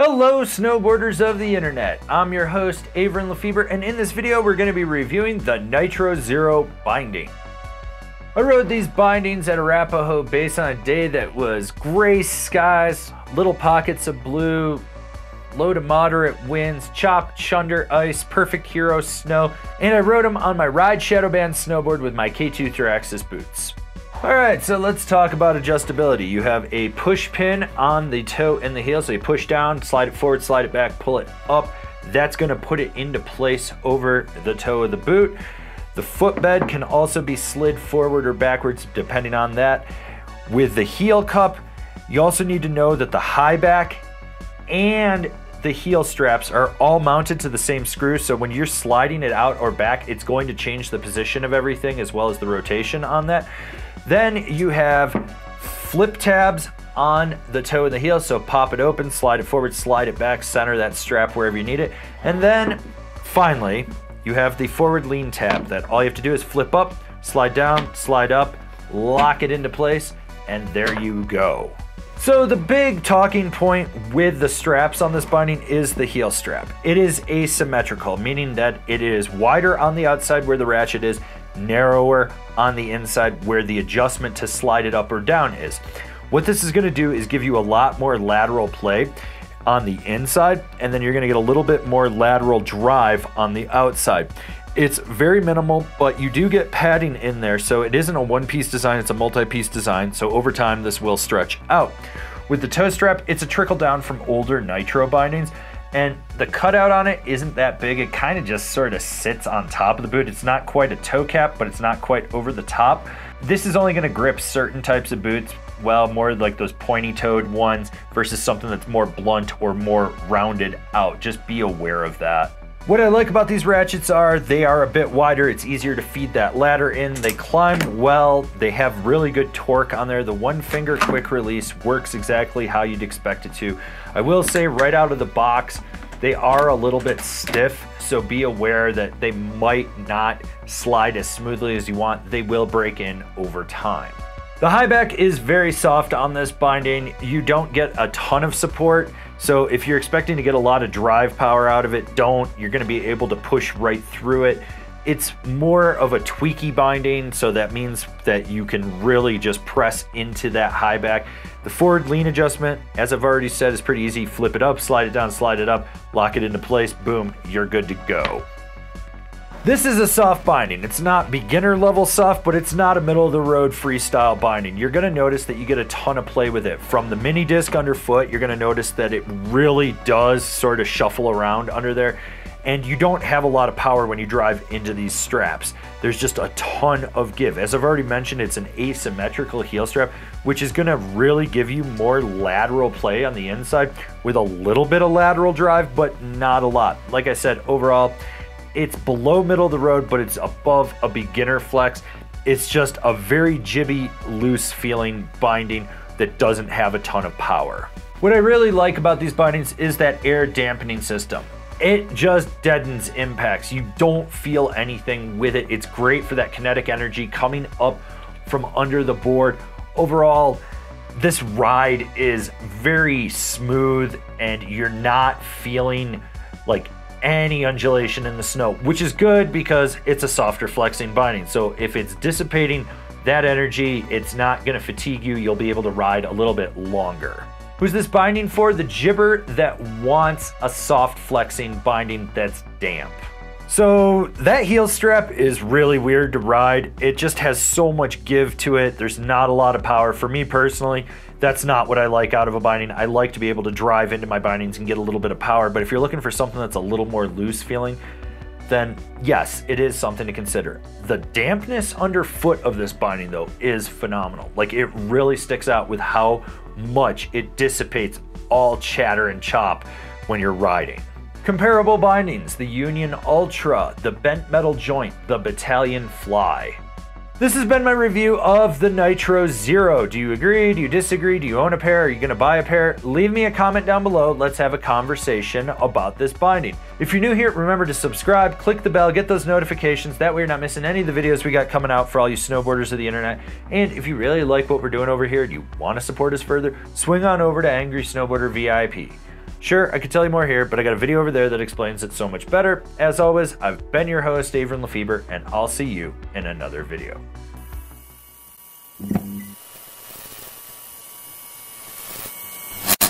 Hello snowboarders of the internet, I'm your host Averin Lefebvre, and in this video we're going to be reviewing the Nitro Zero binding. I rode these bindings at Arapahoe Base on a day that was gray skies, little pockets of blue, low to moderate winds, chop, chunder, ice, perfect hero snow, and I rode them on my Ride Shadowband snowboard with my K2 Thraxis boots. Alright, so let's talk about adjustability. You have a push pin on the toe and the heel, so you push down, slide it forward, slide it back, pull it up. That's going to put it into place over the toe of the boot. The footbed can also be slid forward or backwards depending on that. With the heel cup, you also need to know that the high back and the heel straps are all mounted to the same screw, so when you're sliding it out or back, it's going to change the position of everything as well as the rotation on that. Then you have flip tabs on the toe and the heel, so pop it open, slide it forward, slide it back, center that strap wherever you need it. And then finally, you have the forward lean tab that all you have to do is flip up, slide down, slide up, lock it into place, and there you go. So the big talking point with the straps on this binding is the heel strap. It is asymmetrical, meaning that it is wider on the outside where the ratchet is, narrower on the inside where the adjustment to slide it up or down is. What this is going to do is give you a lot more lateral play on the inside, and then you're going to get a little bit more lateral drive on the outside. It's very minimal, but you do get padding in there, so it isn't a one-piece design, it's a multi-piece design, so over time this will stretch out. With the toe strap, it's a trickle down from older Nitro bindings, and the cutout on it isn't that big. It kind of just sort of sits on top of the boot. It's not quite a toe cap, but it's not quite over the top. This is only going to grip certain types of boots, well, more like those pointy-toed ones versus something that's more blunt or more rounded out. Just be aware of that. What I like about these ratchets are they are a bit wider. It's easier to feed that ladder in. They climb well. They have really good torque on there. The one finger quick release works exactly how you'd expect it to. I will say right out of the box, they are a little bit stiff, so be aware that they might not slide as smoothly as you want. They will break in over time. The high back is very soft on this binding. You don't get a ton of support, so if you're expecting to get a lot of drive power out of it, don't. You're going to be able to push right through it. It's more of a tweaky binding, so that means that you can really just press into that high back. The forward lean adjustment, as I've already said, is pretty easy. Flip it up, slide it down, slide it up, lock it into place, boom, you're good to go. This is a soft binding. It's not beginner level soft, but it's not a middle of the road freestyle binding. You're gonna notice that you get a ton of play with it. From the mini disc underfoot, you're gonna notice that it really does sort of shuffle around under there, and you don't have a lot of power when you drive into these straps. There's just a ton of give. As I've already mentioned, it's an asymmetrical heel strap, which is gonna really give you more lateral play on the inside with a little bit of lateral drive, but not a lot. Like I said, overall, it's below middle of the road, but it's above a beginner flex. It's just a very jibby, loose feeling binding that doesn't have a ton of power. What I really like about these bindings is that air dampening system. It just deadens impacts. You don't feel anything with it. It's great for that kinetic energy coming up from under the board. Overall, this ride is very smooth and you're not feeling like any undulation in the snow, which is good because it's a softer flexing binding. So if it's dissipating that energy, it's not going to fatigue you. You'll be able to ride a little bit longer. Who's this binding for? The jibber that wants a soft flexing binding that's damp. So that heel strap is really weird to ride. It just has so much give to it. There's not a lot of power. For me personally, that's not what I like out of a binding. I like to be able to drive into my bindings and get a little bit of power, but if you're looking for something that's a little more loose feeling, then yes, it is something to consider. The dampness underfoot of this binding though is phenomenal. Like, it really sticks out with how much it dissipates all chatter and chop when you're riding. Comparable bindings: the Union Ultra, the Bent Metal Joint, the Battalion Fly. This has been my review of the Nitro Zero. Do you agree? Do you disagree? Do you own a pair? Are you gonna buy a pair? Leave me a comment down below. Let's have a conversation about this binding. If you're new here, remember to subscribe, click the bell, get those notifications. That way you're not missing any of the videos we got coming out for all you snowboarders of the internet. And if you really like what we're doing over here and you wanna support us further, swing on over to Angry Snowboarder VIP. Sure, I could tell you more here, but I got a video over there that explains it so much better. As always, I've been your host, Avron Lefebvre, and I'll see you in another video.